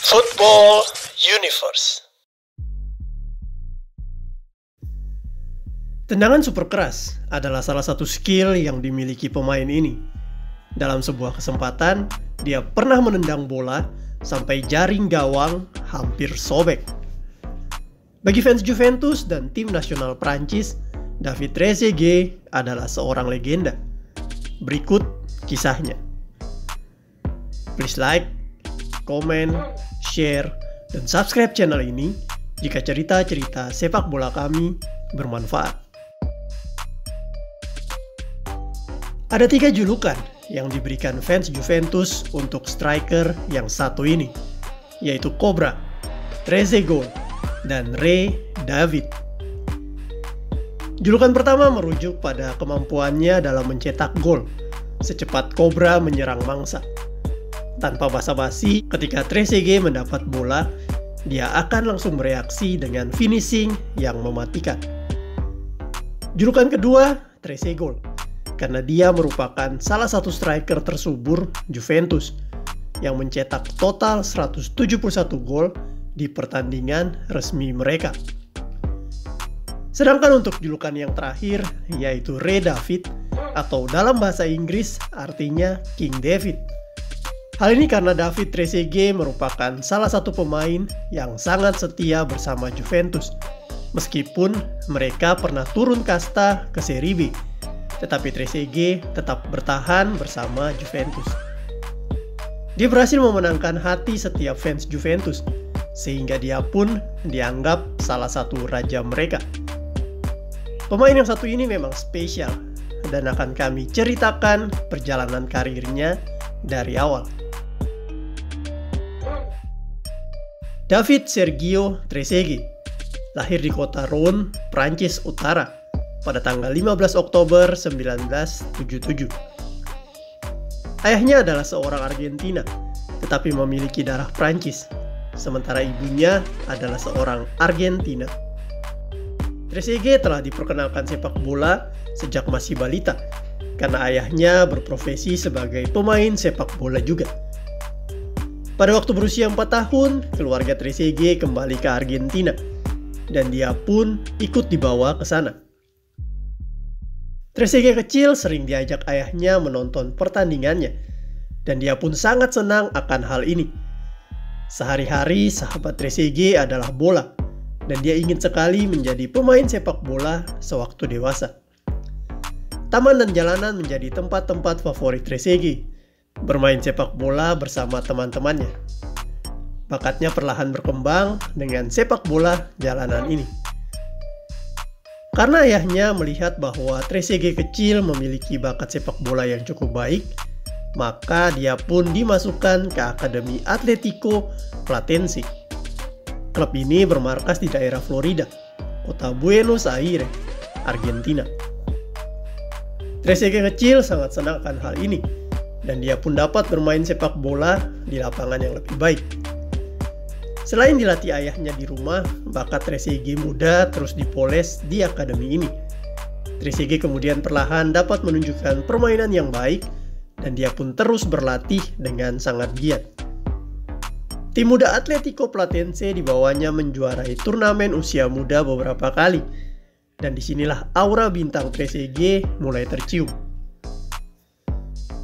Football Universe. Tendangan super keras adalah salah satu skill yang dimiliki pemain ini. Dalam sebuah kesempatan, dia pernah menendang bola sampai jaring gawang hampir sobek. Bagi fans Juventus dan tim nasional Prancis, David Trezeguet adalah seorang legenda. Berikut kisahnya. Please like, komen, share, dan subscribe channel ini jika cerita-cerita sepak bola kami bermanfaat. Ada 3 julukan yang diberikan fans Juventus untuk striker yang satu ini, yaitu Cobra, Trezeguet, dan Re David. Julukan pertama merujuk pada kemampuannya dalam mencetak gol secepat Cobra menyerang mangsa. Tanpa basa-basi, ketika Trezeguet mendapat bola, dia akan langsung bereaksi dengan finishing yang mematikan. Julukan kedua, Trezeguet, karena dia merupakan salah satu striker tersubur Juventus yang mencetak total 171 gol di pertandingan resmi mereka. Sedangkan untuk julukan yang terakhir, yaitu Re David, atau dalam bahasa Inggris artinya King David. Hal ini karena David Trezeguet merupakan salah satu pemain yang sangat setia bersama Juventus. Meskipun mereka pernah turun kasta ke Serie B, tetapi Trezeguet tetap bertahan bersama Juventus. Dia berhasil memenangkan hati setiap fans Juventus, sehingga dia pun dianggap salah satu raja mereka. Pemain yang satu ini memang spesial, dan akan kami ceritakan perjalanan karirnya dari awal. David Sergio Trezeguet lahir di kota Rouen, Prancis Utara pada tanggal 15 Oktober 1977. Ayahnya adalah seorang Argentina, tetapi memiliki darah Prancis, sementara ibunya adalah seorang Argentina. Trezeguet telah diperkenalkan sepak bola sejak masih balita, karena ayahnya berprofesi sebagai pemain sepak bola juga. Pada waktu berusia 4 tahun, keluarga Trezeguet kembali ke Argentina, dan dia pun ikut dibawa ke sana. Trezeguet kecil sering diajak ayahnya menonton pertandingannya, dan dia pun sangat senang akan hal ini. Sehari-hari sahabat Trezeguet adalah bola, dan dia ingin sekali menjadi pemain sepak bola sewaktu dewasa. Taman dan jalanan menjadi tempat-tempat favorit Trezeguet, bermain sepak bola bersama teman-temannya. Bakatnya perlahan berkembang dengan sepak bola jalanan ini. Karena ayahnya melihat bahwa Trezeguet kecil memiliki bakat sepak bola yang cukup baik, maka dia pun dimasukkan ke Akademi Atletico Platense. Klub ini bermarkas di daerah Florida, kota Buenos Aires, Argentina. Trezeguet kecil sangat senang akan hal ini, dan dia pun dapat bermain sepak bola di lapangan yang lebih baik. Selain dilatih ayahnya di rumah, bakat Trezeguet muda terus dipoles di akademi ini. Trezeguet kemudian perlahan dapat menunjukkan permainan yang baik, dan dia pun terus berlatih dengan sangat giat. Tim muda Atletico Platense dibawanya menjuarai turnamen usia muda beberapa kali, dan disinilah aura bintang Trezeguet mulai tercium.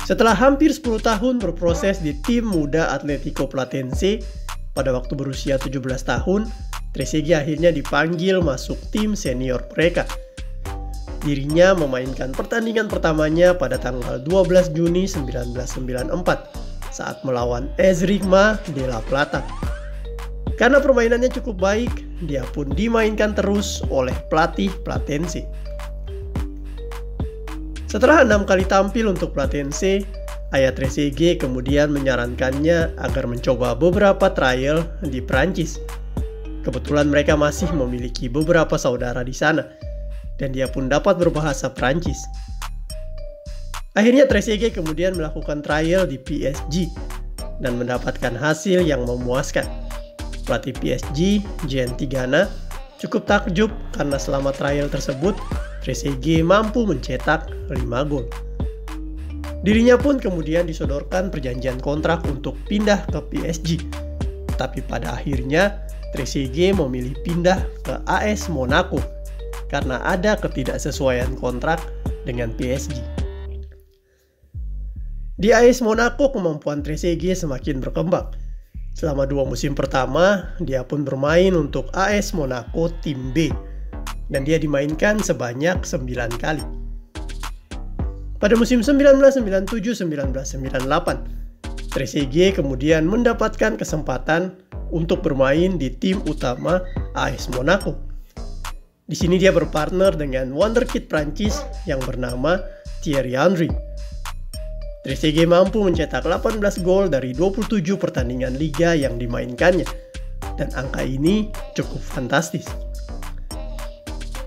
Setelah hampir 10 tahun berproses di tim muda Atletico Platense, pada waktu berusia 17 tahun, Trezeguet akhirnya dipanggil masuk tim senior mereka. Dirinya memainkan pertandingan pertamanya pada tanggal 12 Juni 1994 saat melawan Esgrima de la Plata. Karena permainannya cukup baik, dia pun dimainkan terus oleh pelatih Platense. Setelah 6 kali tampil untuk Platense, ayah Trezeguet kemudian menyarankannya agar mencoba beberapa trial di Prancis. Kebetulan mereka masih memiliki beberapa saudara di sana, dan dia pun dapat berbahasa Prancis. Akhirnya Trezeguet kemudian melakukan trial di PSG, dan mendapatkan hasil yang memuaskan. Pelatih PSG, Jean Tigana, cukup takjub karena selama trial tersebut, Trezeguet mampu mencetak 5 gol. Dirinya pun kemudian disodorkan perjanjian kontrak untuk pindah ke PSG. Tetapi pada akhirnya Trezeguet memilih pindah ke AS Monaco karena ada ketidaksesuaian kontrak dengan PSG. Di AS Monaco kemampuan Trezeguet semakin berkembang. Selama 2 musim pertama, dia pun bermain untuk AS Monaco tim B dan dia dimainkan sebanyak 9 kali. Pada musim 1997-1998, Trezeguet kemudian mendapatkan kesempatan untuk bermain di tim utama AS Monaco. Di sini dia berpartner dengan wonderkid Prancis yang bernama Thierry Henry. Trezeguet mampu mencetak 18 gol dari 27 pertandingan liga yang dimainkannya, dan angka ini cukup fantastis.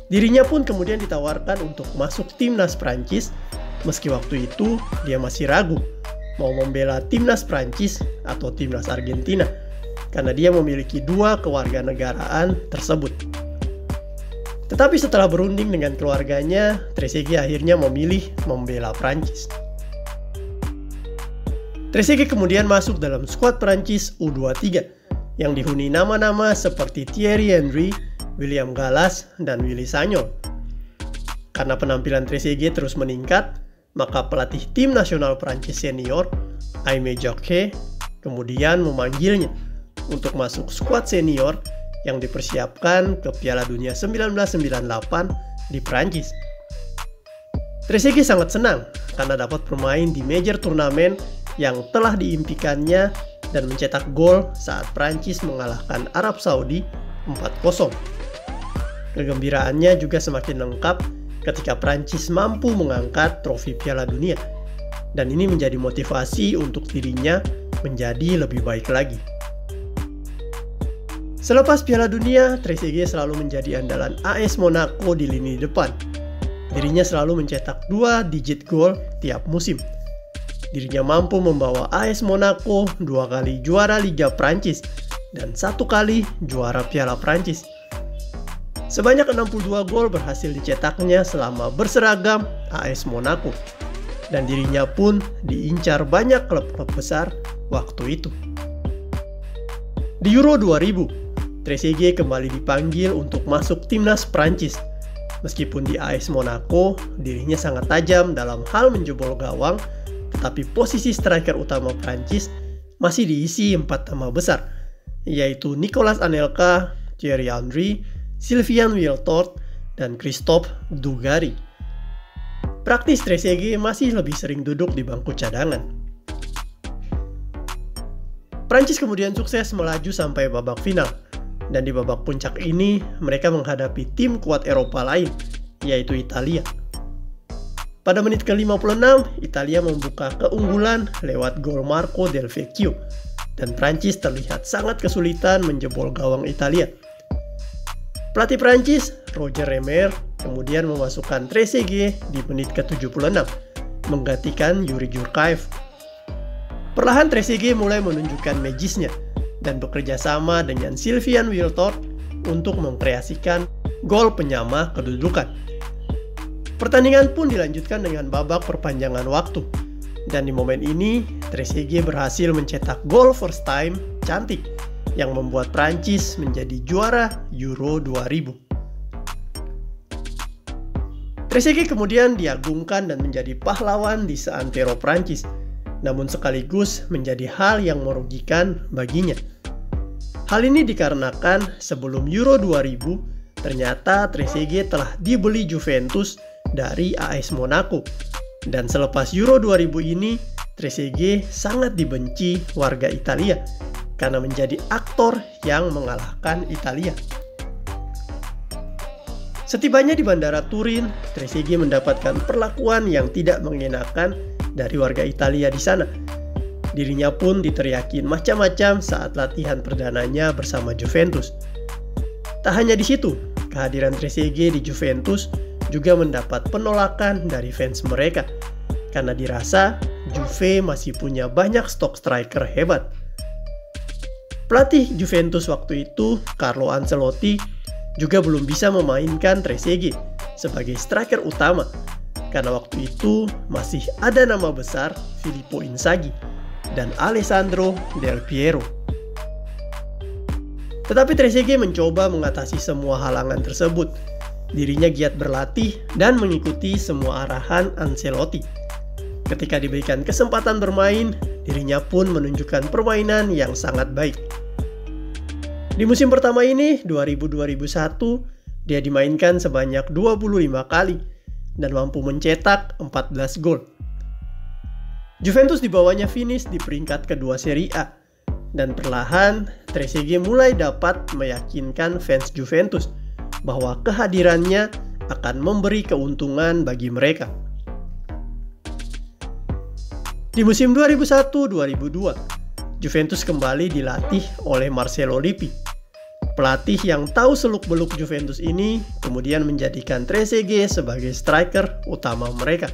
Dirinya pun kemudian ditawarkan untuk masuk timnas Prancis, meski waktu itu dia masih ragu mau membela timnas Prancis atau timnas Argentina, karena dia memiliki 2 kewarganegaraan tersebut. Tetapi setelah berunding dengan keluarganya, Trezeguet akhirnya memilih membela Prancis. Trezeguet kemudian masuk dalam skuad Prancis U23 yang dihuni nama-nama seperti Thierry Henry, William Gallas, dan Willy Sagnol. Karena penampilan Trezeguet terus meningkat, maka pelatih tim nasional Prancis senior, Aimé Jacquet, kemudian memanggilnya untuk masuk skuad senior yang dipersiapkan ke Piala Dunia 1998 di Prancis. Trezeguet sangat senang karena dapat bermain di major turnamen yang telah diimpikannya dan mencetak gol saat Prancis mengalahkan Arab Saudi 4-0. Kegembiraannya juga semakin lengkap ketika Prancis mampu mengangkat trofi Piala Dunia, dan ini menjadi motivasi untuk dirinya menjadi lebih baik lagi. Selepas Piala Dunia, Trezeguet selalu menjadi andalan AS Monaco di lini depan. Dirinya selalu mencetak 2 digit gol tiap musim. Dirinya mampu membawa AS Monaco 2 kali juara Liga Prancis dan 1 kali juara Piala Prancis. Sebanyak 62 gol berhasil dicetaknya selama berseragam AS Monaco, dan dirinya pun diincar banyak klub-klub besar waktu itu. Di Euro 2000, Trezeguet kembali dipanggil untuk masuk timnas Prancis. Meskipun di AS Monaco, dirinya sangat tajam dalam hal menjebol gawang, tetapi posisi striker utama Prancis masih diisi 4 nama besar, yaitu Nicolas Anelka, Thierry Henry, Sylvain Wiltord, dan Christophe Dugarry. Praktis Trezeguet masih lebih sering duduk di bangku cadangan. Prancis kemudian sukses melaju sampai babak final, dan di babak puncak ini mereka menghadapi tim kuat Eropa lain, yaitu Italia. Pada menit ke-56, Italia membuka keunggulan lewat gol Marco Del Vecchio, dan Prancis terlihat sangat kesulitan menjebol gawang Italia. Pelatih Prancis, Roger Remer, kemudian memasukkan Trezeguet di menit ke-76, menggantikan Yuri Djurkaev. Perlahan Trezeguet mulai menunjukkan magisnya, dan bekerja sama dengan Sylvain Wiltord untuk mengkreasikan gol penyama kedudukan. Pertandingan pun dilanjutkan dengan babak perpanjangan waktu, dan di momen ini Trezeguet berhasil mencetak gol first time cantik yang membuat Prancis menjadi juara Euro 2000. Trezeguet kemudian diagungkan dan menjadi pahlawan di seantero Prancis, namun sekaligus menjadi hal yang merugikan baginya. Hal ini dikarenakan sebelum Euro 2000, ternyata Trezeguet telah dibeli Juventus dari AS Monaco, dan selepas Euro 2000 ini Trezeguet sangat dibenci warga Italia karena menjadi aktor yang mengalahkan Italia. Setibanya di Bandara Turin, Trezeguet mendapatkan perlakuan yang tidak mengenakan dari warga Italia di sana. Dirinya pun diteriakin macam-macam saat latihan perdananya bersama Juventus. Tak hanya di situ, kehadiran Trezeguet di Juventus juga mendapat penolakan dari fans mereka karena dirasa Juve masih punya banyak stok striker hebat. Pelatih Juventus waktu itu, Carlo Ancelotti, juga belum bisa memainkan Trezeguet sebagai striker utama karena waktu itu masih ada nama besar Filippo Inzaghi dan Alessandro Del Piero. Tetapi Trezeguet mencoba mengatasi semua halangan tersebut. Dirinya giat berlatih dan mengikuti semua arahan Ancelotti. Ketika diberikan kesempatan bermain, dirinya pun menunjukkan permainan yang sangat baik. Di musim pertama ini, 2000-2001, dia dimainkan sebanyak 25 kali dan mampu mencetak 14 gol. Juventus di bawahnya finish di peringkat kedua Serie A, dan perlahan Trezeguet mulai dapat meyakinkan fans Juventus bahwa kehadirannya akan memberi keuntungan bagi mereka. Di musim 2001-2002, Juventus kembali dilatih oleh Marcelo Lippi. Pelatih yang tahu seluk-beluk Juventus ini kemudian menjadikan Trezeguet sebagai striker utama mereka.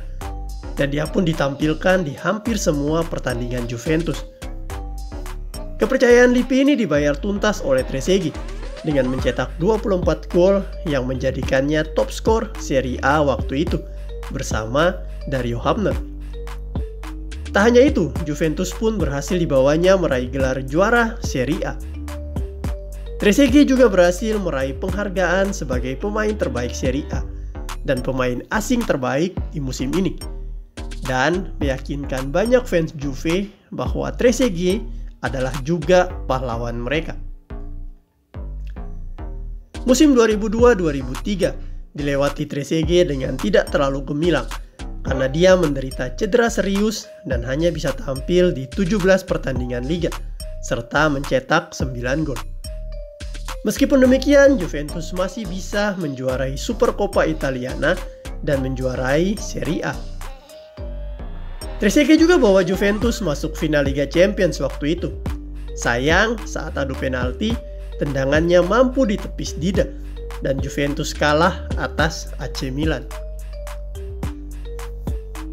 Dan dia pun ditampilkan di hampir semua pertandingan Juventus. Kepercayaan Lippi ini dibayar tuntas oleh Trezeguet dengan mencetak 24 gol yang menjadikannya top skor Serie A waktu itu bersama Dario Hamner. Tak hanya itu, Juventus pun berhasil dibawanya meraih gelar juara Serie A. Trezeguet juga berhasil meraih penghargaan sebagai pemain terbaik Serie A dan pemain asing terbaik di musim ini, dan meyakinkan banyak fans Juve bahwa Trezeguet adalah juga pahlawan mereka. Musim 2002-2003 dilewati Trezeguet dengan tidak terlalu gemilang karena dia menderita cedera serius dan hanya bisa tampil di 17 pertandingan liga serta mencetak 9 gol. Meskipun demikian, Juventus masih bisa menjuarai Supercoppa Italiana dan menjuarai Serie A. Trezeguet juga bawa Juventus masuk final Liga Champions waktu itu. Sayang, saat adu penalti, tendangannya mampu ditepis Dida dan Juventus kalah atas AC Milan.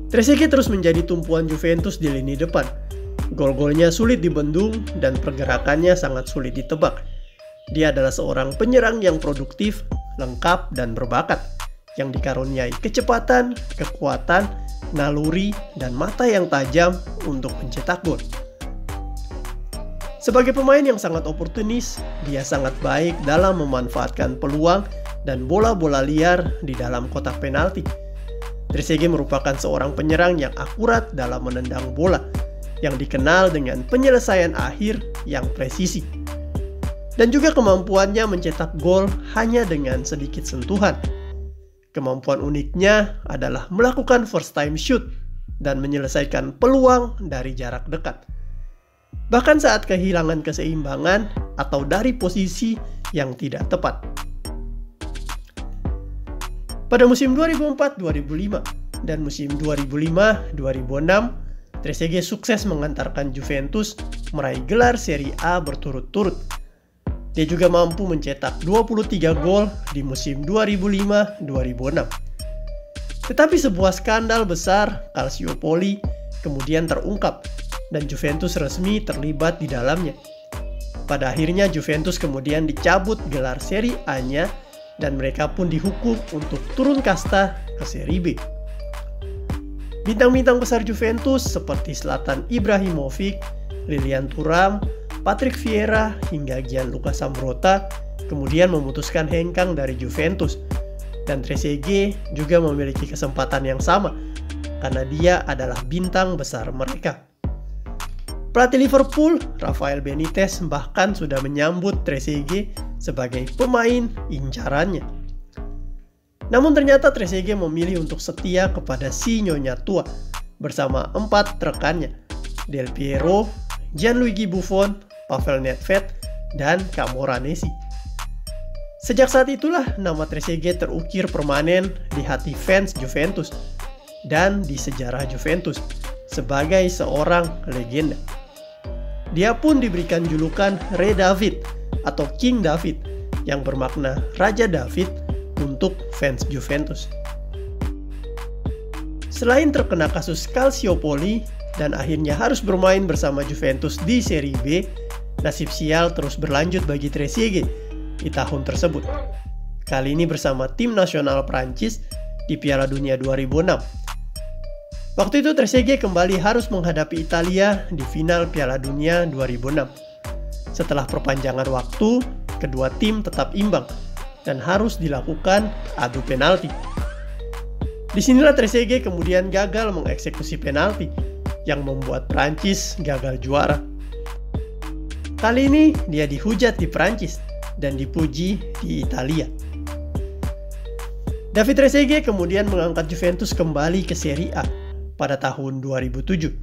Trezeguet terus menjadi tumpuan Juventus di lini depan. Gol-golnya sulit dibendung dan pergerakannya sangat sulit ditebak. Dia adalah seorang penyerang yang produktif, lengkap, dan berbakat, yang dikaruniai kecepatan, kekuatan, naluri, dan mata yang tajam untuk mencetak gol. Sebagai pemain yang sangat oportunis, dia sangat baik dalam memanfaatkan peluang dan bola-bola liar di dalam kotak penalti. Trezeguet merupakan seorang penyerang yang akurat dalam menendang bola, yang dikenal dengan penyelesaian akhir yang presisi. Dan juga kemampuannya mencetak gol hanya dengan sedikit sentuhan. Kemampuan uniknya adalah melakukan first time shoot dan menyelesaikan peluang dari jarak dekat. Bahkan saat kehilangan keseimbangan atau dari posisi yang tidak tepat. Pada musim 2004-2005 dan musim 2005-2006, Trezeguet sukses mengantarkan Juventus meraih gelar Serie A berturut-turut. Dia juga mampu mencetak 23 gol di musim 2005-2006. Tetapi sebuah skandal besar Calciopoli kemudian terungkap dan Juventus resmi terlibat di dalamnya. Pada akhirnya Juventus kemudian dicabut gelar Serie A-nya dan mereka pun dihukum untuk turun kasta ke Serie B. Bintang-bintang besar Juventus seperti Zlatan Ibrahimovic, Lilian Thuram, Patrick Vieira, hingga Gianluca Zambrotta kemudian memutuskan hengkang dari Juventus. Dan Trezeguet juga memiliki kesempatan yang sama karena dia adalah bintang besar mereka. Pelatih Liverpool, Rafael Benitez, bahkan sudah menyambut Trezeguet sebagai pemain incarannya. Namun ternyata Trezeguet memilih untuk setia kepada si Nyonya Tua bersama 4 rekannya, Del Piero, Gianluigi Buffon, Pavel Nedved, dan Camoranesi. Sejak saat itulah nama Trezeguet terukir permanen di hati fans Juventus dan di sejarah Juventus sebagai seorang legenda. Dia pun diberikan julukan Re David atau King David yang bermakna Raja David untuk fans Juventus. Selain terkena kasus Calciopoli dan akhirnya harus bermain bersama Juventus di Serie B, nasib sial terus berlanjut bagi Trezeguet di tahun tersebut. Kali ini bersama tim nasional Prancis di Piala Dunia 2006. Waktu itu Trezeguet kembali harus menghadapi Italia di final Piala Dunia 2006. Setelah perpanjangan waktu, kedua tim tetap imbang dan harus dilakukan adu penalti. Disinilah Trezeguet kemudian gagal mengeksekusi penalti yang membuat Prancis gagal juara. Kali ini dia dihujat di Prancis dan dipuji di Italia. David Trezeguet kemudian mengangkat Juventus kembali ke Serie A pada tahun 2007.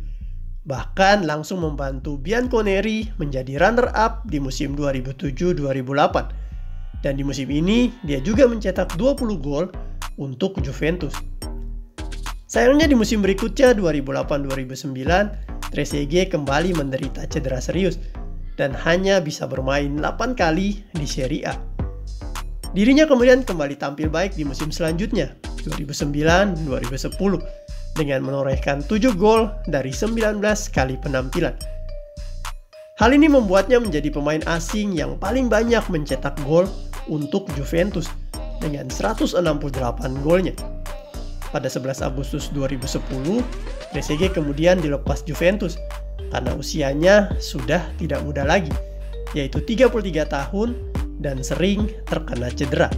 Bahkan langsung membantu Bianconeri menjadi runner-up di musim 2007-2008. Dan di musim ini dia juga mencetak 20 gol untuk Juventus. Sayangnya di musim berikutnya 2008-2009, Trezeguet kembali menderita cedera serius dan hanya bisa bermain 8 kali di Serie A. Dirinya kemudian kembali tampil baik di musim selanjutnya, 2009-2010, dengan menorehkan 7 gol dari 19 kali penampilan. Hal ini membuatnya menjadi pemain asing yang paling banyak mencetak gol untuk Juventus dengan 168 golnya. Pada 11 Agustus 2010, Trezeguet kemudian dilepas Juventus karena usianya sudah tidak muda lagi, yaitu 33 tahun dan sering terkena cedera.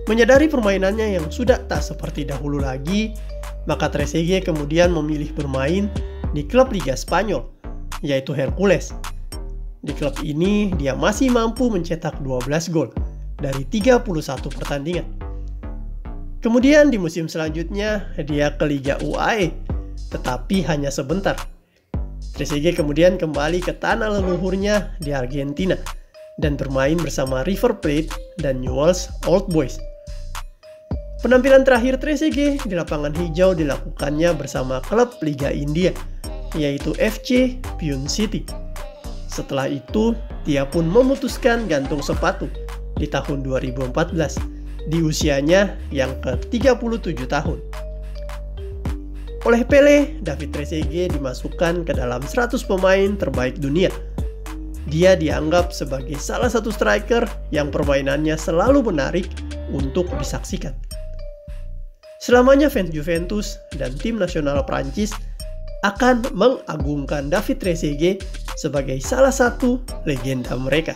Menyadari permainannya yang sudah tak seperti dahulu lagi, maka Trezeguet kemudian memilih bermain di klub Liga Spanyol, yaitu Hercules. Di klub ini dia masih mampu mencetak 12 gol dari 31 pertandingan. Kemudian di musim selanjutnya dia ke Liga UAE, tetapi hanya sebentar. Trezeguet kemudian kembali ke tanah leluhurnya di Argentina dan bermain bersama River Plate dan Newell's Old Boys. Penampilan terakhir Trezeguet di lapangan hijau dilakukannya bersama klub Liga India, yaitu FC Pune City. Setelah itu, dia pun memutuskan gantung sepatu di tahun 2014 di usianya yang ke-37 tahun. Oleh Pele, David Trezeguet dimasukkan ke dalam 100 pemain terbaik dunia. Dia dianggap sebagai salah satu striker yang permainannya selalu menarik untuk disaksikan. Selamanya fans Juventus dan tim nasional Prancis akan mengagungkan David Trezeguet sebagai salah satu legenda mereka.